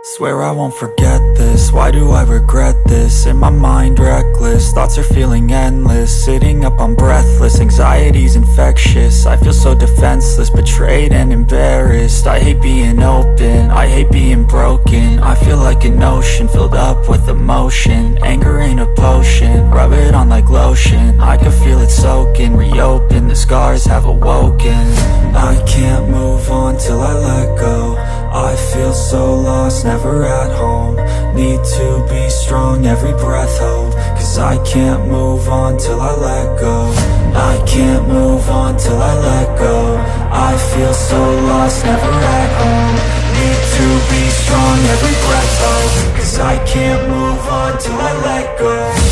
Swear I won't forget this, why do I regret this? In my mind reckless, thoughts are feeling endless. Sitting up I'm breathless, anxiety's infectious. I feel so defenseless, betrayed and embarrassed. I hate being open, I hate being broken. I feel like an ocean filled up with emotion. Anger ain't a potion, rub it on like lotion. I can feel it soaking, reopen, the scars have awoken. I can't move on till I let go. I feel so lost, never at home. Need to be strong, every breath hold. Cause I can't move on till I let go. I can't move on till I let go. I feel so lost, never at home. Need to be strong, every breath hold. Cause I can't move on till I let go.